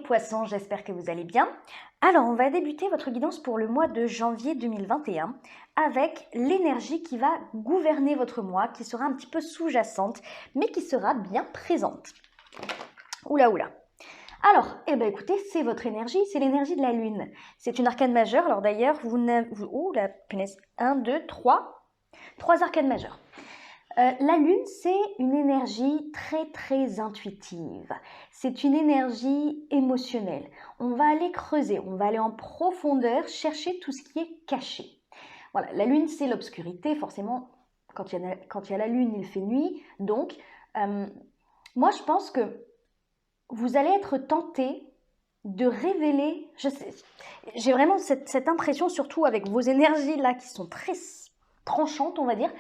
poissons, j'espère que vous allez bien. Alors, on va débuter votre guidance pour le mois de janvier 2021 avec l'énergie qui va gouverner votre mois, qui sera un petit peu sous-jacente, mais qui sera bien présente. Oula, oula. Alors, écoutez, c'est votre énergie, c'est l'énergie de la Lune. C'est une arcane majeure. Alors d'ailleurs, vous n'avez... Oh, la punaise. 1, 2, 3. 3 arcanes majeures. La Lune, c'est une énergie très intuitive. C'est une énergie émotionnelle. On va aller creuser, on va aller en profondeur, chercher tout ce qui est caché. Voilà, la Lune, c'est l'obscurité. Forcément, quand il y a la Lune, il fait nuit. Donc, moi, je pense que vous allez être tenté de révéler... J'ai vraiment cette impression, surtout avec vos énergies là, qui sont très tranchantes, on va dire.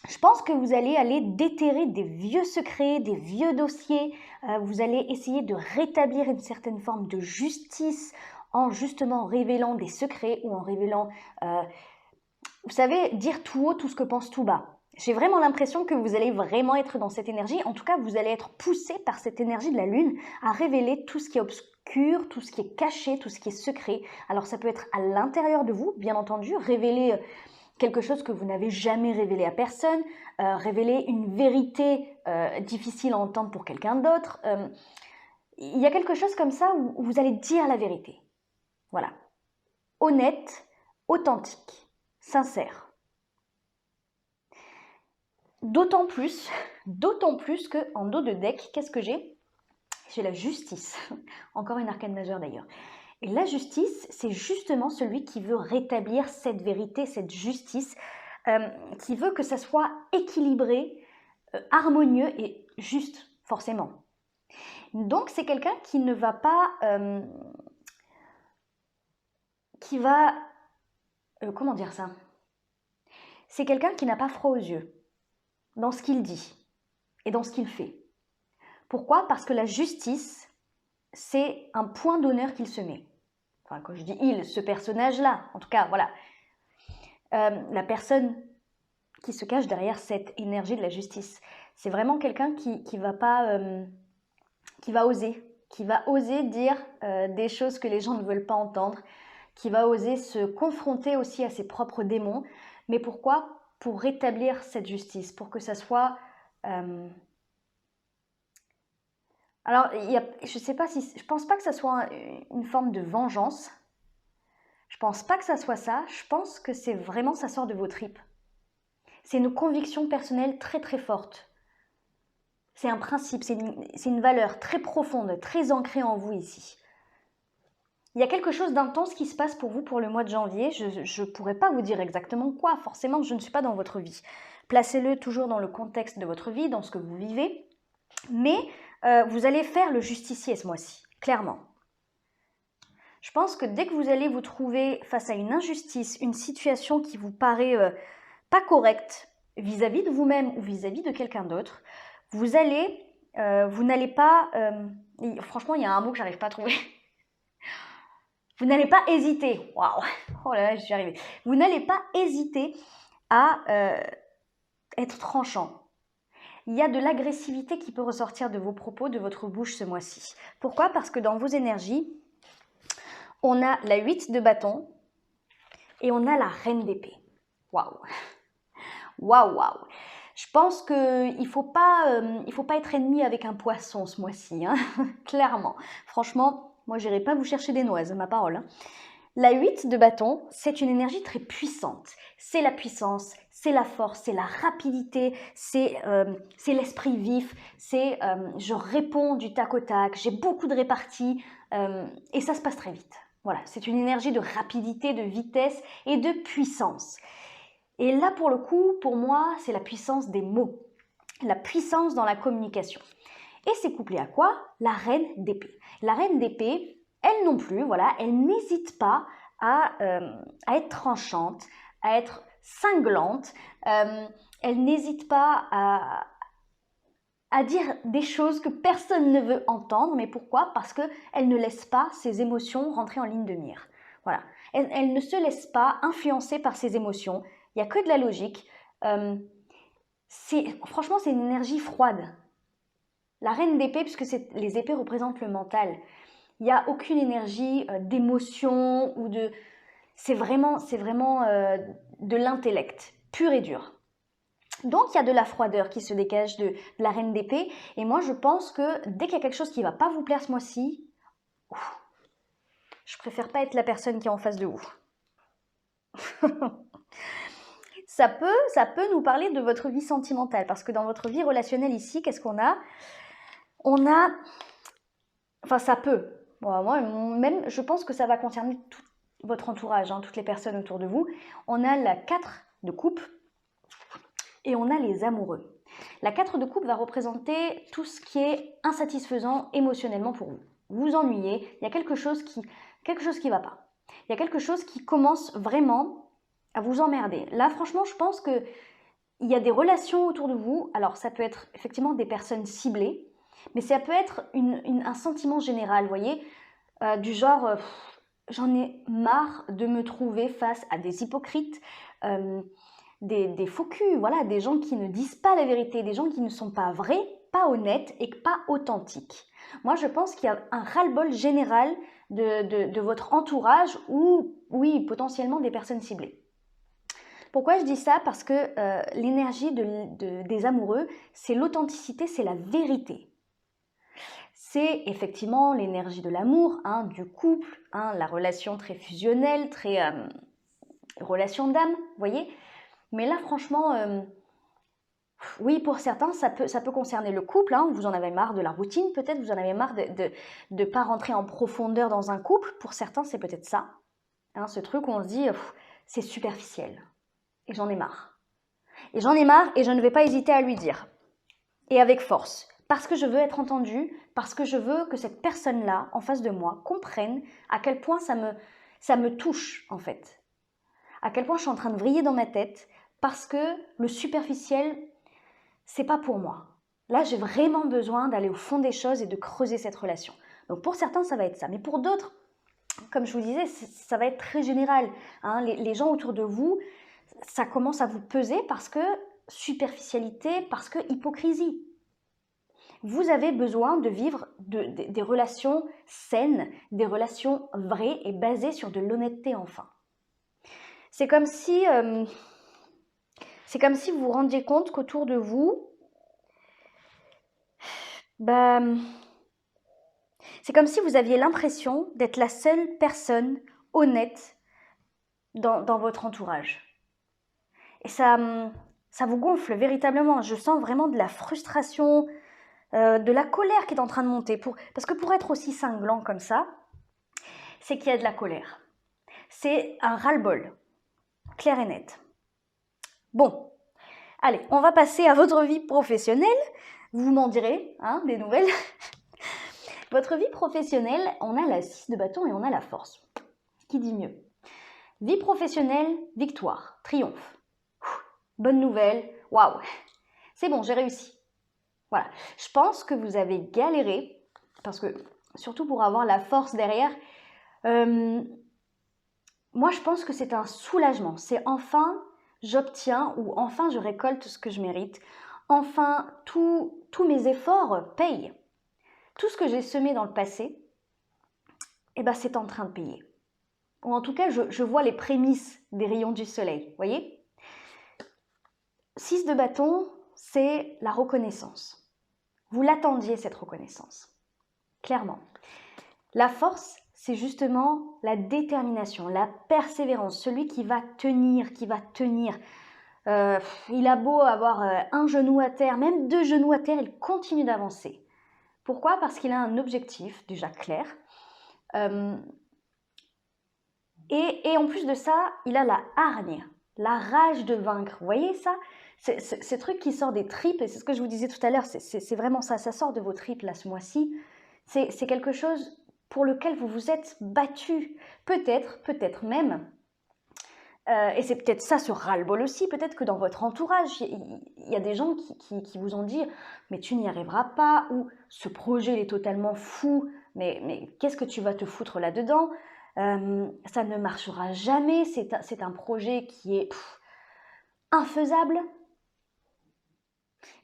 Je pense que vous allez aller déterrer des vieux secrets, des vieux dossiers. Vous allez essayer de rétablir une certaine forme de justice en justement révélant des secrets ou en révélant, vous savez, dire tout haut tout ce que pense tout bas. J'ai vraiment l'impression que vous allez vraiment être dans cette énergie. En tout cas, vous allez être poussé par cette énergie de la Lune à révéler tout ce qui est obscur, tout ce qui est caché, tout ce qui est secret. Alors ça peut être à l'intérieur de vous, bien entendu, révéler quelque chose que vous n'avez jamais révélé à personne, révéler une vérité difficile à entendre pour quelqu'un d'autre. Il y a quelque chose comme ça où vous allez dire la vérité. Voilà. Honnête, authentique, sincère. D'autant plus que en dos de deck, qu'est-ce que j'ai? J'ai la justice. Encore une arcane majeure d'ailleurs. Et la justice, c'est justement celui qui veut rétablir cette vérité, cette justice, qui veut que ça soit équilibré, harmonieux et juste, forcément. Donc, c'est quelqu'un qui ne va pas... comment dire ça? C'est quelqu'un qui n'a pas froid aux yeux dans ce qu'il dit et dans ce qu'il fait. Pourquoi? Parce que la justice, c'est un point d'honneur qu'il se met. Enfin, quand je dis il, ce personnage-là, en tout cas, voilà. La personne qui se cache derrière cette énergie de la justice. C'est vraiment quelqu'un qui va oser dire des choses que les gens ne veulent pas entendre, qui va oser se confronter aussi à ses propres démons. Mais pourquoi? Pour rétablir cette justice, pour que ça soit... Alors, je pense pas que ça soit une forme de vengeance. Je pense pas que ça soit ça. Je pense que c'est vraiment, ça sort de vos tripes. C'est une conviction personnelle très forte. C'est un principe, c'est une valeur très profonde, très ancrée en vous ici. Il y a quelque chose d'intense qui se passe pour vous pour le mois de janvier. Je ne pourrais pas vous dire exactement quoi. Forcément, je ne suis pas dans votre vie. Placez-le toujours dans le contexte de votre vie, dans ce que vous vivez. Mais vous allez faire le justicier ce mois-ci, clairement. Je pense que dès que vous allez vous trouver face à une injustice, une situation qui vous paraît pas correcte vis-à-vis de vous-même ou vis-à-vis de quelqu'un d'autre, vous n'allez pas... franchement, il y a un mot que j'arrive pas à trouver. Vous n'allez pas hésiter. Waouh! Oh là là, j'y suis arrivée. Vous n'allez pas hésiter à être tranchant. Il y a de l'agressivité qui peut ressortir de vos propos, de votre bouche ce mois-ci. Pourquoi? Parce que dans vos énergies, on a la 8 de bâton et on a la reine d'épée. Waouh! Waouh! Je pense qu'il ne faut pas être ennemi avec un poisson ce mois-ci, hein. Clairement. Franchement, moi, je n'irai pas vous chercher des noises, ma parole. Hein. La 8 de bâton, c'est une énergie très puissante. C'est la puissance, c'est la force, c'est la rapidité, c'est l'esprit vif, c'est je réponds du tac au tac, j'ai beaucoup de réparties et ça se passe très vite. Voilà, c'est une énergie de rapidité, de vitesse et de puissance. Et là, pour le coup, pour moi, c'est la puissance des mots, la puissance dans la communication. Et c'est couplé à quoi? La reine d'épée. La reine d'épée, elle non plus, voilà, elle n'hésite pas à être tranchante, à être cinglante. Elle n'hésite pas à dire des choses que personne ne veut entendre. Mais pourquoi? Parce qu'elle ne laisse pas ses émotions rentrer en ligne de mire. Voilà. Elle ne se laisse pas influencer par ses émotions. Il n'y a que de la logique. Franchement, c'est une énergie froide. La reine d'épée, puisque les épées représentent le mental. Il n'y a aucune énergie d'émotion ou de... C'est vraiment de l'intellect, pur et dur. Donc il y a de la froideur qui se dégage de la reine d'épée. Et moi je pense que dès qu'il y a quelque chose qui ne va pas vous plaire ce mois-ci, je préfère pas être la personne qui est en face de vous. Ça peut nous parler de votre vie sentimentale, parce que dans votre vie relationnelle ici, qu'est-ce qu'on a? On a... Enfin, ça peut. Bon, moi, même, je pense que ça va concerner tout votre entourage, hein, toutes les personnes autour de vous. On a la 4 de coupe et on a les amoureux. La 4 de coupe va représenter tout ce qui est insatisfaisant émotionnellement pour vous. Vous vous ennuyez, il y a quelque chose qui va pas. Il y a quelque chose qui commence vraiment à vous emmerder. Là, franchement, je pense que il y a des relations autour de vous. Alors, ça peut être effectivement des personnes ciblées, mais ça peut être un sentiment général, vous voyez, du genre, j'en ai marre de me trouver face à des hypocrites, des faux culs, voilà, des gens qui ne disent pas la vérité, des gens qui ne sont pas vrais, pas honnêtes et pas authentiques. Moi, je pense qu'il y a un res-le-bol général de votre entourage ou, oui, potentiellement des personnes ciblées. Pourquoi je dis ça? Parce que l'énergie des amoureux, c'est l'authenticité, c'est la vérité. C'est effectivement l'énergie de l'amour, hein, du couple, hein, la relation très fusionnelle, très relation d'âme, vous voyez. Mais là, franchement, oui, pour certains, ça peut concerner le couple. Hein, vous en avez marre de la routine, peut-être, vous en avez marre de ne pas rentrer en profondeur dans un couple. Pour certains, c'est peut-être ça. Hein, ce truc où on se dit, c'est superficiel. Et j'en ai marre. Et j'en ai marre et je ne vais pas hésiter à lui dire. Et avec force. Parce que je veux être entendue, parce que je veux que cette personne-là, en face de moi, comprenne à quel point ça me touche, en fait. À quel point je suis en train de vriller dans ma tête, parce que le superficiel, c'est pas pour moi. Là, j'ai vraiment besoin d'aller au fond des choses et de creuser cette relation. Donc pour certains, ça va être ça. Mais pour d'autres, comme je vous disais, ça va être très général. Hein. Les gens autour de vous, ça commence à vous peser parce que superficialité, parce que hypocrisie. Vous avez besoin de vivre des relations saines, des relations vraies et basées sur de l'honnêteté enfin. C'est comme si vous vous rendiez compte qu'autour de vous, c'est comme si vous aviez l'impression d'être la seule personne honnête dans votre entourage. Et ça vous gonfle véritablement. Je sens vraiment de la frustration, de la colère qui est en train de monter. Parce que pour être aussi cinglant comme ça, c'est qu'il y a de la colère. C'est un ras-le-bol, clair et net. Bon, allez, on va passer à votre vie professionnelle. Vous m'en direz, hein, des nouvelles. Votre vie professionnelle, on a la 6 de bâton et on a la force. Qui dit mieux? Vie professionnelle, victoire, triomphe. Bonne nouvelle, waouh, c'est bon, j'ai réussi. Voilà, je pense que vous avez galéré, parce que surtout pour avoir la force derrière, moi je pense que c'est un soulagement. C'est enfin j'obtiens ou enfin je récolte ce que je mérite. Enfin, tous mes efforts payent. Tout ce que j'ai semé dans le passé, eh ben, c'est en train de payer. Ou en tout cas, je vois les prémices des rayons du soleil, voyez? 6 de bâton, c'est la reconnaissance. Vous l'attendiez, cette reconnaissance. Clairement. La force, c'est justement la détermination, la persévérance, celui qui va tenir, il a beau avoir un genou à terre, même 2 genoux à terre, il continue d'avancer. Pourquoi? Parce qu'il a un objectif déjà clair. Et en plus de ça, il a la hargne, la rage de vaincre. Vous voyez ça? Ce truc qui sort des tripes, et c'est ce que je vous disais tout à l'heure, c'est vraiment ça, ça sort de vos tripes là ce mois-ci. C'est quelque chose pour lequel vous vous êtes battu. Peut-être même, et c'est peut-être ça ce ras-le-bol aussi, peut-être que dans votre entourage, il y a des gens qui vous ont dit « mais tu n'y arriveras pas » ou « ce projet il est totalement fou, mais qu'est-ce que tu vas te foutre là-dedans » ça ne marchera jamais, c'est un projet qui est infaisable.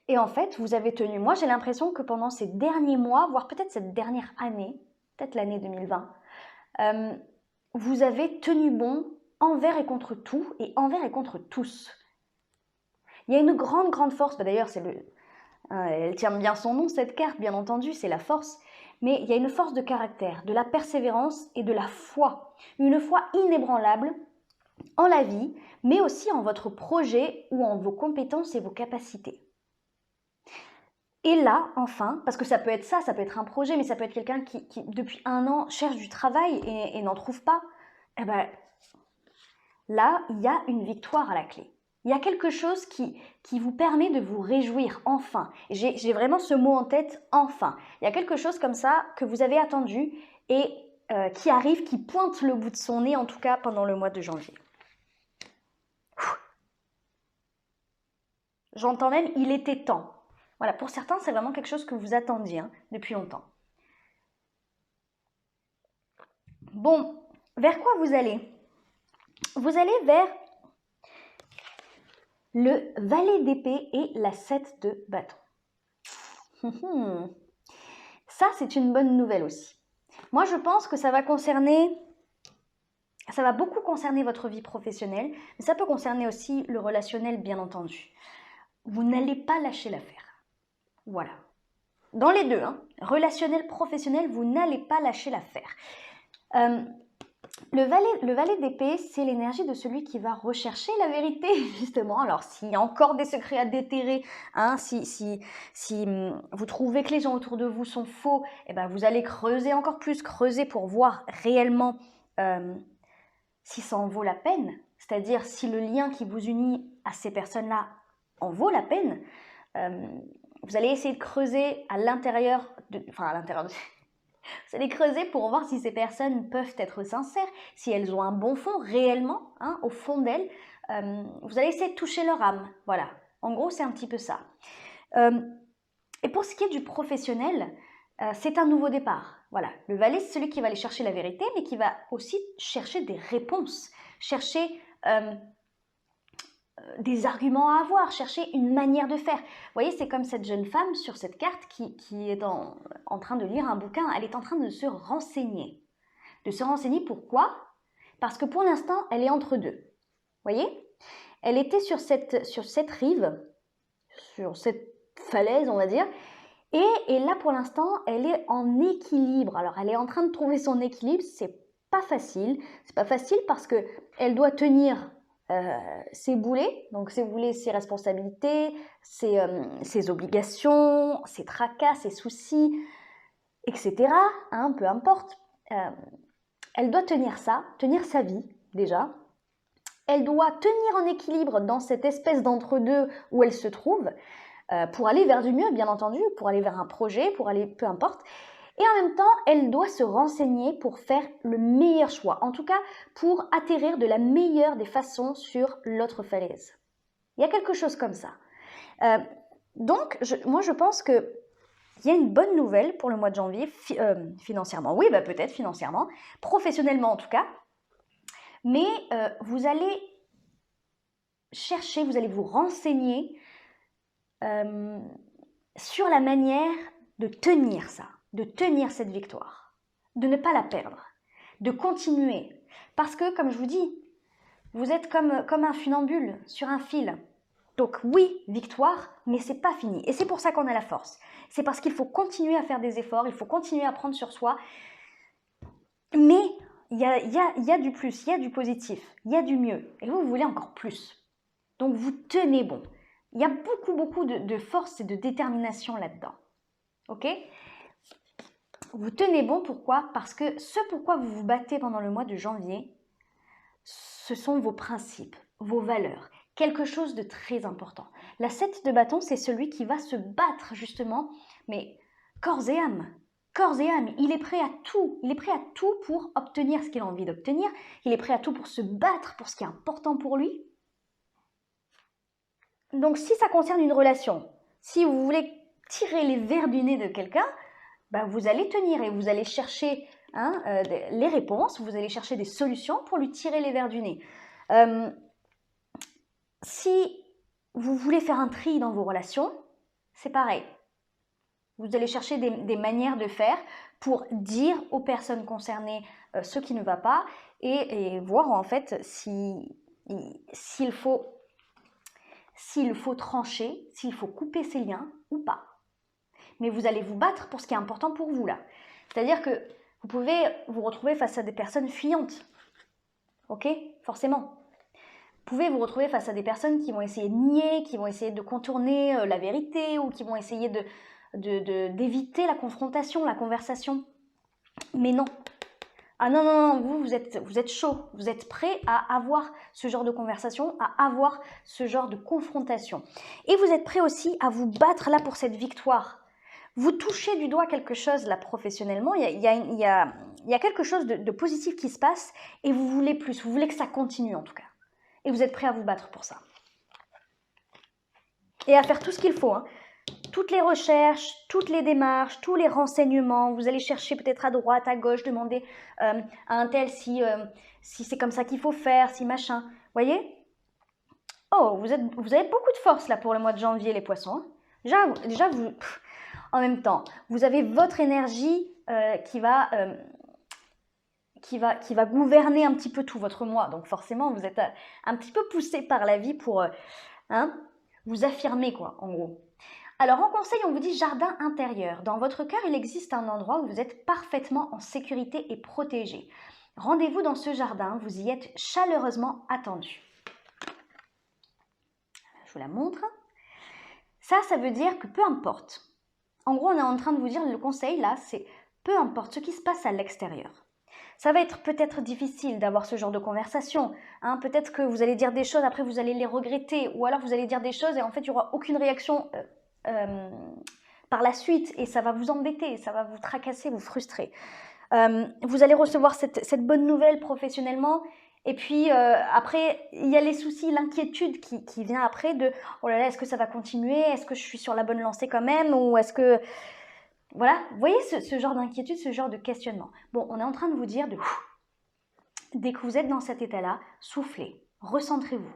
Et en fait, vous avez tenu. Moi, j'ai l'impression que pendant ces derniers mois, voire peut-être cette dernière année, peut-être l'année 2020, vous avez tenu bon envers et contre tout et envers et contre tous. Il y a une grande, grande force. D'ailleurs, elle tient bien son nom, cette carte, bien entendu, c'est la force. Mais il y a une force de caractère, de la persévérance et de la foi. Une foi inébranlable en la vie, mais aussi en votre projet ou en vos compétences et vos capacités. Et là, enfin, parce que ça peut être ça, ça peut être un projet, mais ça peut être quelqu'un qui depuis 1 an, cherche du travail et n'en trouve pas. Eh ben, là, il y a une victoire à la clé. Il y a quelque chose qui vous permet de vous réjouir, enfin. J'ai vraiment ce mot en tête, enfin. Il y a quelque chose comme ça que vous avez attendu et qui arrive, qui pointe le bout de son nez, en tout cas pendant le mois de janvier. J'entends même, il était temps. Voilà, pour certains, c'est vraiment quelque chose que vous attendiez depuis longtemps. Bon, vers quoi vous allez? Vous allez vers le valet d'épée et la 7 de bâton. Ça, c'est une bonne nouvelle aussi. Moi, je pense que ça va beaucoup concerner votre vie professionnelle, mais ça peut concerner aussi le relationnel, bien entendu. Vous n'allez pas lâcher l'affaire. Voilà. Dans les deux, relationnel, professionnel, vous n'allez pas lâcher l'affaire. Le valet d'épée, c'est l'énergie de celui qui va rechercher la vérité, justement. Alors, s'il y a encore des secrets à déterrer, si vous trouvez que les gens autour de vous sont faux, eh ben, vous allez creuser encore plus, creuser pour voir réellement si ça en vaut la peine. C'est-à-dire si le lien qui vous unit à ces personnes-là en vaut la peine. Vous allez essayer de creuser à l'intérieur vous allez creuser pour voir si ces personnes peuvent être sincères, si elles ont un bon fond réellement, au fond d'elles. Vous allez essayer de toucher leur âme. Voilà, en gros, c'est un petit peu ça. Et pour ce qui est du professionnel, c'est un nouveau départ. Voilà, le valet, c'est celui qui va aller chercher la vérité, mais qui va aussi chercher des réponses, chercher des arguments à avoir, chercher une manière de faire. Vous voyez, c'est comme cette jeune femme sur cette carte qui est en train de lire un bouquin. Elle est en train de se renseigner. De se renseigner pourquoi? Parce que pour l'instant, elle est entre deux. Vous voyez? Elle était sur cette rive, sur cette falaise, on va dire. Et là, pour l'instant, elle est en équilibre. Alors, elle est en train de trouver son équilibre. C'est pas facile. C'est pas facile parce que elle doit tenir ses boulets, donc ses boulets, ses responsabilités, ses obligations, ses tracas, ses soucis, etc. Peu importe. Elle doit tenir ça, tenir sa vie déjà. Elle doit tenir en équilibre dans cette espèce d'entre-deux où elle se trouve pour aller vers du mieux, bien entendu, pour aller vers un projet, pour aller, peu importe. Et en même temps, elle doit se renseigner pour faire le meilleur choix, en tout cas pour atterrir de la meilleure des façons sur l'autre falaise. Il y a quelque chose comme ça. Donc, moi je pense qu'il y a une bonne nouvelle pour le mois de janvier, financièrement. Oui, peut-être financièrement, professionnellement en tout cas. Mais vous allez chercher, vous allez vous renseigner sur la manière de tenir ça. De tenir cette victoire, de ne pas la perdre, de continuer. Parce que, comme je vous dis, vous êtes comme un funambule sur un fil. Donc oui, victoire, mais c'est pas fini. Et c'est pour ça qu'on a la force. C'est parce qu'il faut continuer à faire des efforts, il faut continuer à prendre sur soi. Mais il y a du plus, il y a du positif, il y a du mieux. Et vous voulez encore plus. Donc vous tenez bon. Il y a beaucoup de force et de détermination là-dedans. Ok ? Vous tenez bon, pourquoi? Parce que ce pourquoi vous vous battez pendant le mois de janvier, ce sont vos principes, vos valeurs, quelque chose de très important. La 7 de bâton, c'est celui qui va se battre justement, mais corps et âme. Corps et âme, il est prêt à tout. Il est prêt à tout pour obtenir ce qu'il a envie d'obtenir. Il est prêt à tout pour se battre pour ce qui est important pour lui. Donc si ça concerne une relation, si vous voulez tirer les vers du nez de quelqu'un, vous allez tenir et vous allez chercher les réponses, vous allez chercher des solutions pour lui tirer les vers du nez. Si vous voulez faire un tri dans vos relations, c'est pareil. Vous allez chercher des manières de faire pour dire aux personnes concernées ce qui ne va pas et voir en fait s'il faut trancher, s'il faut couper ces liens ou pas. Mais vous allez vous battre pour ce qui est important pour vous là. C'est-à-dire que vous pouvez vous retrouver face à des personnes fuyantes. Ok? Forcément. Vous pouvez vous retrouver face à des personnes qui vont essayer de nier, qui vont essayer de contourner la vérité ou qui vont essayer d'éviter la confrontation, la conversation. Mais non. Ah non, non, non, vous êtes chaud. Vous êtes prêt à avoir ce genre de conversation, à avoir ce genre de confrontation. Et vous êtes prêt aussi à vous battre là pour cette victoire. Vous touchez du doigt quelque chose là professionnellement, il y a quelque chose de positif qui se passe et vous voulez plus, vous voulez que ça continue en tout cas. Et vous êtes prêt à vous battre pour ça. Et à faire tout ce qu'il faut, hein. Toutes les recherches, toutes les démarches, tous les renseignements, vous allez chercher peut-être à droite, à gauche, demander à un tel si c'est comme ça qu'il faut faire, si machin. Voyez? Oh, vous avez beaucoup de force là pour le mois de janvier les poissons, hein. Déjà vous... En même temps, vous avez votre énergie qui va gouverner un petit peu tout votre mois. Donc forcément, vous êtes un petit peu poussé par la vie pour vous affirmer, quoi, en gros. Alors en conseil, on vous dit jardin intérieur. Dans votre cœur, il existe un endroit où vous êtes parfaitement en sécurité et protégé. Rendez-vous dans ce jardin, vous y êtes chaleureusement attendu. Je vous la montre. Ça veut dire que peu importe. En gros, on est en train de vous dire, le conseil là, c'est peu importe ce qui se passe à l'extérieur. Ça va être peut-être difficile d'avoir ce genre de conversation. Hein, peut-être que vous allez dire des choses, après vous allez les regretter. Ou alors vous allez dire des choses et en fait, il n'y aura aucune réaction par la suite. Et ça va vous embêter, ça va vous tracasser, vous frustrer. Vous allez recevoir cette bonne nouvelle professionnellement. Et puis après, il y a les soucis, l'inquiétude qui vient après de « Oh là là, est-ce que ça va continuer? Est-ce que je suis sur la bonne lancée quand même? Ou est-ce que… » Voilà, vous voyez ce genre d'inquiétude, ce genre de questionnement. Bon, on est en train de vous dire de… Dès que vous êtes dans cet état-là, soufflez, recentrez-vous.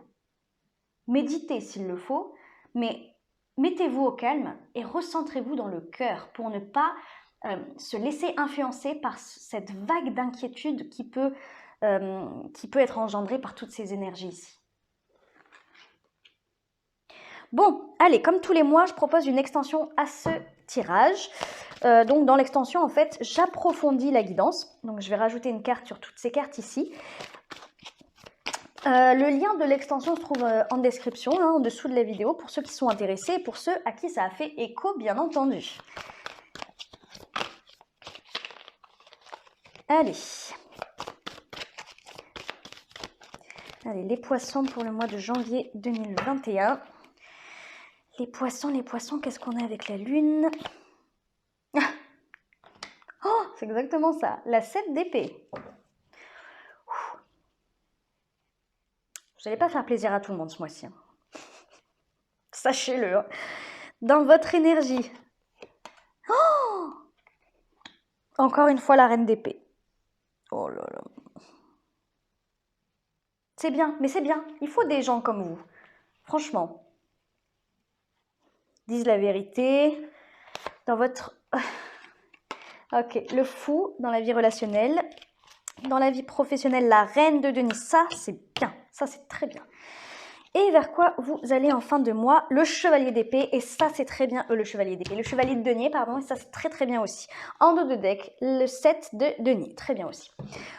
Méditez s'il le faut, mais mettez-vous au calme et recentrez-vous dans le cœur pour ne pas se laisser influencer par cette vague d'inquiétude qui peut être engendré par toutes ces énergies ici. Bon, allez, comme tous les mois, je propose une extension à ce tirage. Donc dans l'extension, en fait, j'approfondis la guidance. Donc je vais rajouter une carte sur toutes ces cartes ici. Le lien de l'extension se trouve en description, hein, en dessous de la vidéo, pour ceux qui sont intéressés et pour ceux à qui ça a fait écho, bien entendu. Allez. Allez, les poissons pour le mois de janvier 2021. Les poissons, qu'est-ce qu'on a avec la lune? Oh, c'est exactement ça, la 7 d'épée. Vous n'allez pas faire plaisir à tout le monde ce mois-ci. Hein. Sachez-le. Hein. Dans votre énergie. Oh, encore une fois, la reine d'épée. Oh là là. C'est bien, mais c'est bien. Il faut des gens comme vous. Franchement. Disent la vérité. Dans votre... Ok, le fou dans la vie relationnelle. Dans la vie professionnelle, la reine de denier. Ça, c'est bien. Ça, c'est très bien. Et vers quoi vous allez en fin de mois? Le chevalier d'épée. Et ça, c'est très bien. Le chevalier d'épée. Le chevalier de denier, pardon. Et ça, c'est très, très bien aussi. En dos de deck, le 7 de denier. Très bien aussi.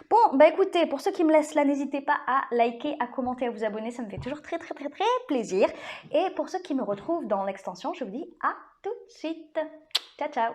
Bon, bah écoutez, pour ceux qui me laissent là, n'hésitez pas à liker, à commenter, à vous abonner. Ça me fait toujours très, très, très, très plaisir. Et pour ceux qui me retrouvent dans l'extension, je vous dis à tout de suite. Ciao, ciao.